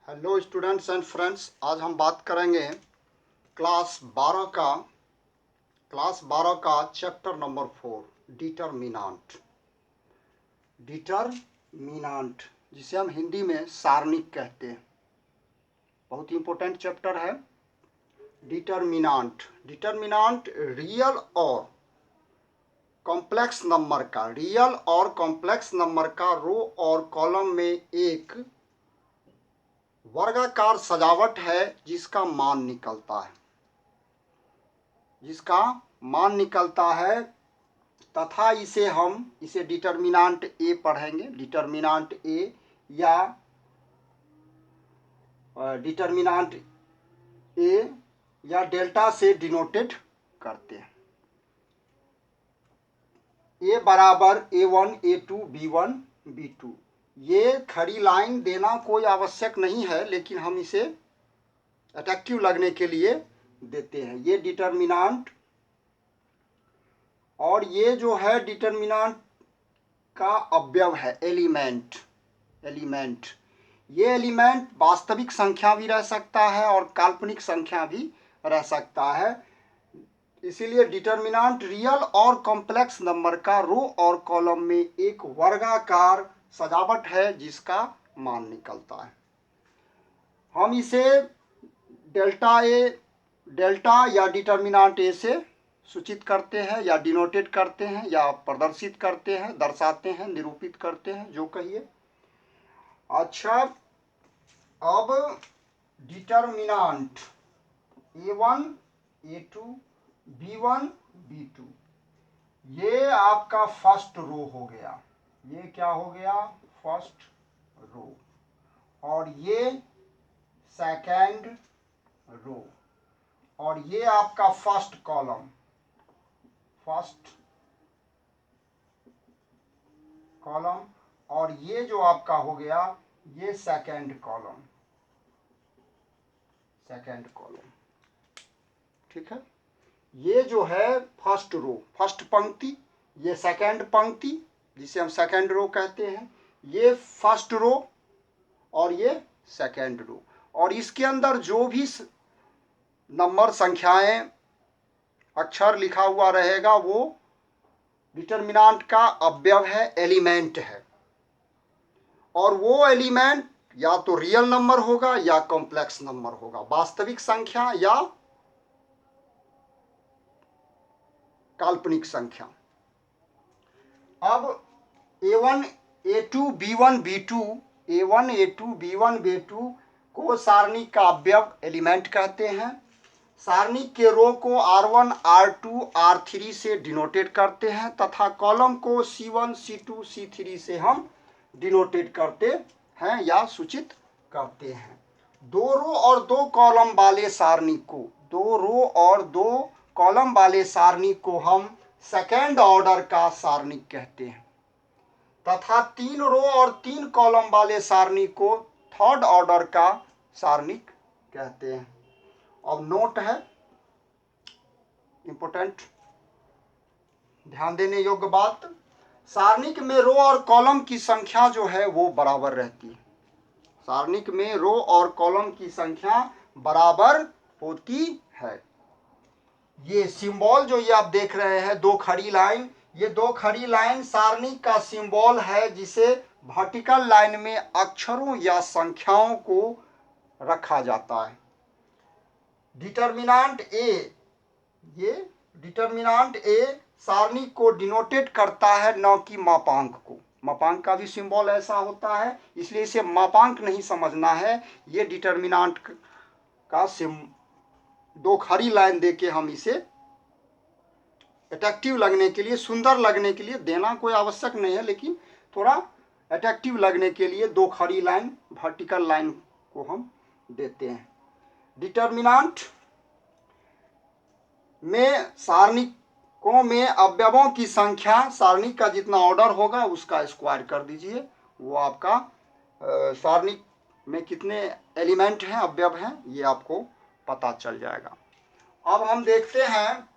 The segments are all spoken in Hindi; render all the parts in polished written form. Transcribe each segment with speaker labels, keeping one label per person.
Speaker 1: हेलो स्टूडेंट्स एंड फ्रेंड्स, आज हम बात करेंगे क्लास 12 का चैप्टर नंबर 4 डिटरमिनांट। डिटरमिनांट जिसे हम हिंदी में सारणिक कहते हैं, बहुत ही इंपॉर्टेंट चैप्टर है। डिटरमिनांट रियल और कॉम्प्लेक्स नंबर का रो और कॉलम में एक वर्गाकार सजावट है जिसका मान निकलता है तथा इसे डिटरमिनांट ए पढ़ेंगे। डिटरमिनांट ए या डिटरमिनांट ए या डेल्टा से डिनोटेड करते हैं। ए बराबर A1 A2 B1 B2। ये खड़ी लाइन देना कोई आवश्यक नहीं है, लेकिन हम इसे अट्रैक्टिव लगने के लिए देते हैं। ये डिटरमिनांट और ये जो है डिटरमिनांट का अवयव है, एलिमेंट। ये एलिमेंट वास्तविक संख्या भी रह सकता है और काल्पनिक संख्या भी रह सकता है। इसीलिए डिटरमिनांट रियल और कॉम्प्लेक्स नंबर का रो और कॉलम में एक वर्गाकार सजावट है जिसका मान निकलता है। हम इसे डेल्टा या डिटरमिनांट ए से सूचित करते हैं या डिनोटेट करते हैं या प्रदर्शित करते हैं, दर्शाते हैं, निरूपित करते हैं, जो कहिए। अच्छा, अब डिटरमिनांट A1 A2 B1 B2, ये आपका फर्स्ट रो हो गया। ये क्या हो गया? First row. और ये सेकेंड रो। और ये आपका फर्स्ट कॉलम और ये जो आपका हो गया ये सेकेंड कॉलम। ठीक है। ये जो है फर्स्ट रो, फर्स्ट पंक्ति, ये सेकेंड पंक्ति जिसे हम सेकेंड रो कहते हैं। ये फर्स्ट रो और ये सेकेंड रो। और इसके अंदर जो भी नंबर, संख्याएं, अक्षर लिखा हुआ रहेगा वो डिटरमिनांट का अवयव है, एलिमेंट है। और वो एलिमेंट या तो रियल नंबर होगा या कॉम्प्लेक्स नंबर होगा, वास्तविक संख्या या काल्पनिक संख्या। अब A1 A2 B1 B2 A1 A2 B1 B2 को सारणी का अवयव, एलिमेंट कहते हैं। सारणी के रो को R1 R2 R3 से डिनोटेट करते हैं तथा कॉलम को C1 C2 C3 से हम डिनोटेट करते हैं या सूचित करते हैं। दो रो और दो कॉलम वाले सारणी को हम सेकेंड ऑर्डर का सारणिक कहते हैं तथा तीन रो और तीन कॉलम वाले सारणी को थर्ड ऑर्डर का सारणिक कहते हैं। अब नोट है, इंपोर्टेंट, ध्यान देने योग्य बात। सारणिक में रो और कॉलम की संख्या जो है वो बराबर रहती है। सारणिक में रो और कॉलम की संख्या बराबर होती है। ये सिंबल जो ये आप देख रहे हैं, दो खड़ी लाइन, ये दो खड़ी लाइन सारणी का सिंबल है जिसे वर्टिकल लाइन में अक्षरों या संख्याओं को रखा जाता है। डिटरमिनांट ए सारणी को डिनोटेट करता है, न कि मापांक को। मापांक का भी सिंबल ऐसा होता है, इसलिए इसे मापांक नहीं समझना है। ये डिटरमिनांट का दो खड़ी लाइन देके हम इसे अट्रैक्टिव लगने के लिए, सुंदर लगने के लिए, देना कोई आवश्यक नहीं है, लेकिन थोड़ा अट्रैक्टिव लगने के लिए दो खड़ी लाइन, वर्टिकल लाइन को हम देते हैं। डिटरमिनांट में सारणिकों में अवयवों की संख्या, सारणी का जितना ऑर्डर होगा उसका स्क्वायर कर दीजिए, वो आपका सारणी में कितने एलिमेंट हैं, अवयव हैं, ये आपको पता चल जाएगा। अब हम देखते हैं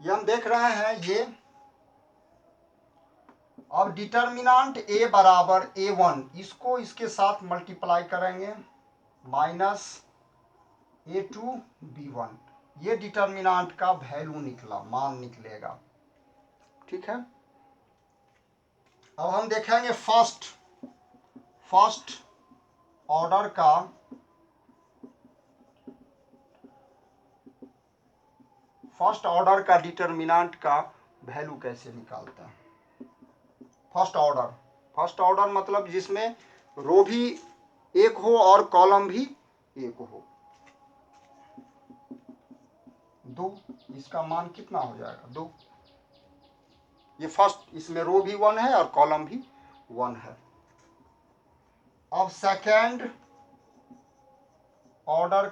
Speaker 1: ये हम देख रहे हैं ये। अब डिटर्मिनांट ए बराबर A1, इसको इसके साथ मल्टीप्लाई करेंगे माइनस A2 B1, ये डिटर्मिनांट का वैल्यू निकला, मान निकलेगा। ठीक है। अब हम देखेंगे फर्स्ट ऑर्डर का डिटर्मिनांट का वैल्यू कैसे निकालते हैं। फर्स्ट ऑर्डर मतलब जिसमें रो भी एक हो और कॉलम भी एक हो। 2, इसका मान कितना हो जाएगा 2। ये फर्स्ट, इसमें रो भी 1 है और कॉलम भी 1 है। अब सेकेंड ऑर्डर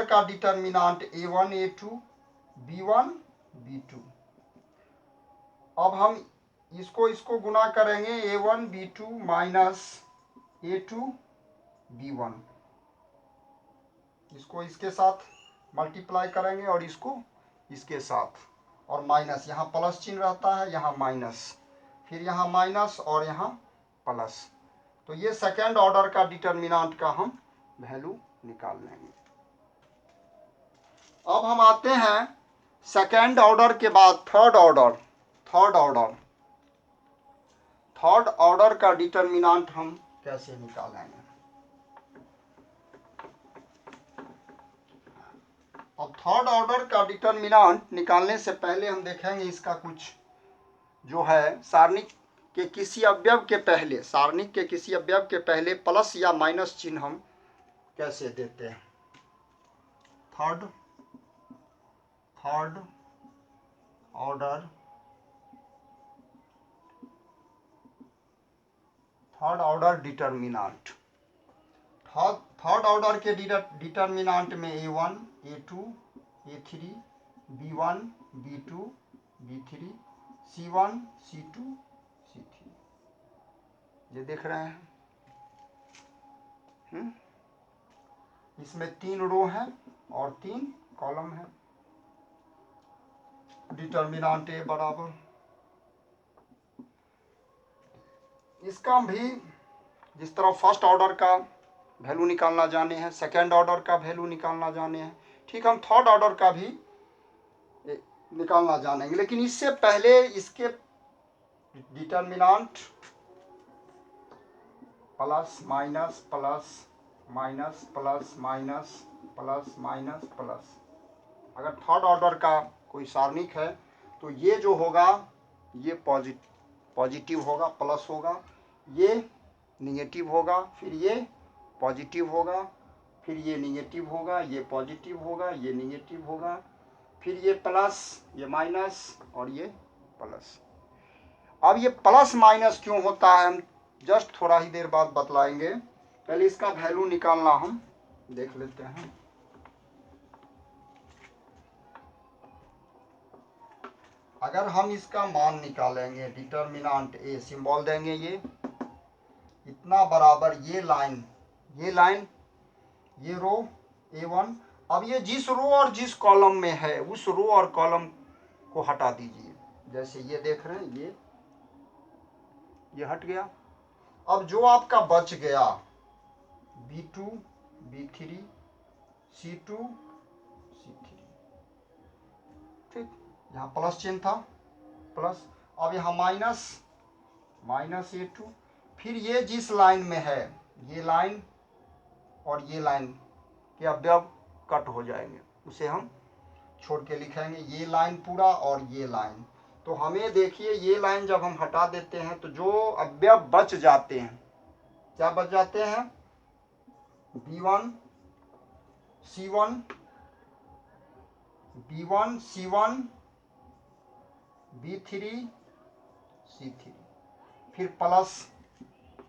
Speaker 1: का determinant A1 A2 B1 B2। अब हम इसको गुना करेंगे A1 B2 minus A2 B1, इसको इसके साथ मल्टीप्लाई करेंगे और इसको इसके साथ, और माइनस, यहाँ प्लस चिन्ह रहता है, यहाँ माइनस, फिर यहाँ माइनस और यहाँ प्लस। तो ये सेकेंड ऑर्डर का डिटर्मिनांट का हम वैल्यू निकाल लेंगे। अब हम आते हैं सेकेंड ऑर्डर के बाद थर्ड ऑर्डर का डिटर्मिनांट हम कैसे निकालेंगे। अब थर्ड ऑर्डर का डिटर्मिनांट निकालने से पहले हम देखेंगे इसका कुछ जो है सारणिक के किसी अवयव के पहले प्लस या माइनस चिन्ह हम कैसे देते हैं। Third order determinant, third order के डिटर्मिनांट में A1 A2 A3 B1 B2 B3 C1 C2 C3, ये देख रहे हैं। इसमें 3 रो हैं और 3 कॉलम है। डिटर्मिनांट A बराबर, इसका भी जिस तरह फर्स्ट ऑर्डर का वैल्यू निकालना जाने हैं, सेकेंड ऑर्डर का वैल्यू निकालना जाने हैं, ठीक हम थर्ड ऑर्डर का भी निकालना जानेंगे। लेकिन इससे पहले इसके determinant plus minus plus minus plus minus plus minus plus, अगर थर्ड ऑर्डर का कोई सारणिक है तो ये जो होगा ये पॉजिटिव होगा, प्लस होगा, ये निगेटिव होगा, फिर ये पॉजिटिव होगा, फिर ये निगेटिव होगा, ये पॉजिटिव होगा, ये निगेटिव होगा, फिर ये प्लस, ये माइनस और ये प्लस। अब ये प्लस माइनस क्यों होता है हम जस्ट थोड़ा ही देर बाद बतलाएंगे। पहले इसका वैल्यू निकालना हम देख लेते हैं। अगर हम इसका मान निकालेंगे, डिटर्मिनांट A सिंबल देंगे, ये इतना बराबर ये लाइन ये रो A1। अब ये जिस रो और जिस कॉलम में है उस रो और कॉलम को हटा दीजिए। जैसे ये देख रहे हैं ये हट गया। अब जो आपका बच गया B2 B3 C2 C3, ठीक, यहाँ प्लस चिन्ह था प्लस, अब यहाँ माइनस A2, फिर ये जिस लाइन में है ये लाइन और ये लाइन के अवयव कट हो जाएंगे, उसे हम छोड़ के लिखेंगे ये लाइन पूरा और ये लाइन। तो हमें देखिए ये लाइन जब हम हटा देते हैं तो जो अवयव बच जाते हैं, क्या बच जाते हैं, B1 C1 B3 C3, फिर प्लस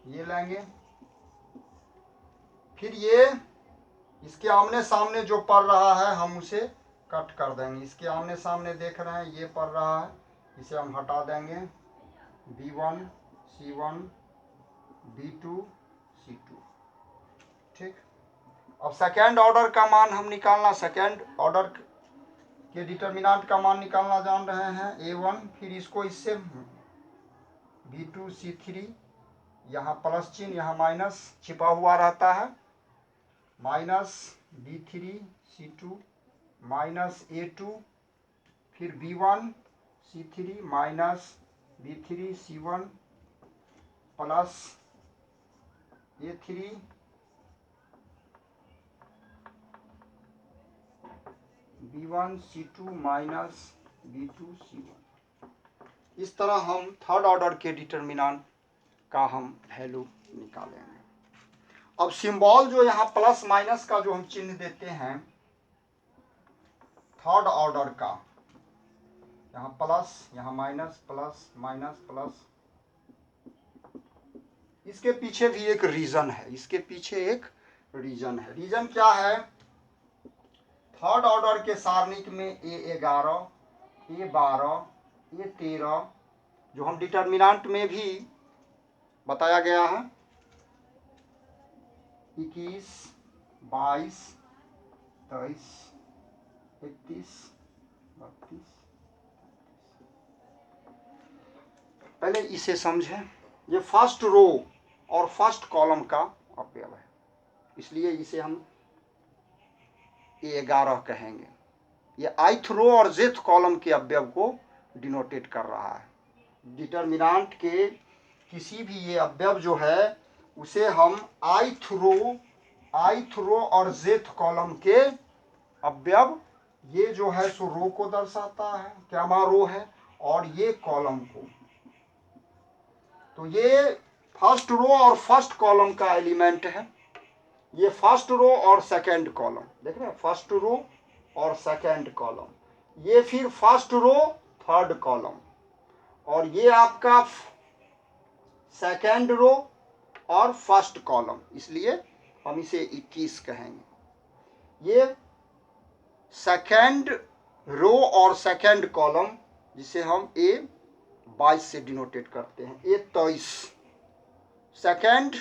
Speaker 1: ये लेंगे, फिर ये इसके आमने सामने जो पड़ रहा है हम उसे कट कर देंगे। इसके आमने सामने देख रहे हैं ये पड़ रहा है, इसे हम हटा देंगे। B1 C1 B2 C2। ठीक, अब सेकेंड ऑर्डर का मान हम निकालना, सेकेंड ऑर्डर के डिटर्मिनेंट का मान निकालना जान रहे हैं A1, फिर इसको इससे B2 C3, यहाँ प्लस चिन्ह यहाँ माइनस छिपा हुआ रहता है, minus B3 C2 minus A2, फिर B1 C3 minus B3 C1 plus A3 B1 C2 minus B2 C1। इस तरह हम थर्ड ऑर्डर के डिटर्मिनेंट का हम वैल्यू निकालेंगे। अब सिंबल जो यहाँ प्लस माइनस का जो हम चिन्ह देते हैं थर्ड ऑर्डर का, यहाँ प्लस यहाँ माइनस, प्लस माइनस प्लस, इसके पीछे भी एक रीजन है, इसके पीछे एक रीजन है। रीजन क्या है? थर्ड ऑर्डर के सारणिक में A11 A12 A13 जो हम डिटर्मिनेंट में भी बताया गया है 21 22 23 31 32। पहले इसे समझें, ये फर्स्ट रो और फर्स्ट कॉलम का अवयव है, इसलिए इसे हम A11 कहेंगे। ये ith रो और jth कॉलम के अवयव को डिनोटेट कर रहा है। डिटर्मिनेंट के किसी भी ये अवयव जो है उसे हम ith रो और jth कॉलम के अवयव, ये जो है सो रो को दर्शाता है, क्या मा रो है, और ये कॉलम को। तो ये फर्स्ट रो और फर्स्ट कॉलम का एलिमेंट है। ये फर्स्ट रो और सेकंड कॉलम, देख रहे हैं, फर्स्ट रो और सेकंड कॉलम, ये फिर फर्स्ट रो थर्ड कॉलम, और ये आपका सेकंड रो और फर्स्ट कॉलम, इसलिए हम इसे 21 कहेंगे। ये सेकंड रो और सेकंड कॉलम जिसे हम A22 से डिनोटेट करते हैं, A23 सेकंड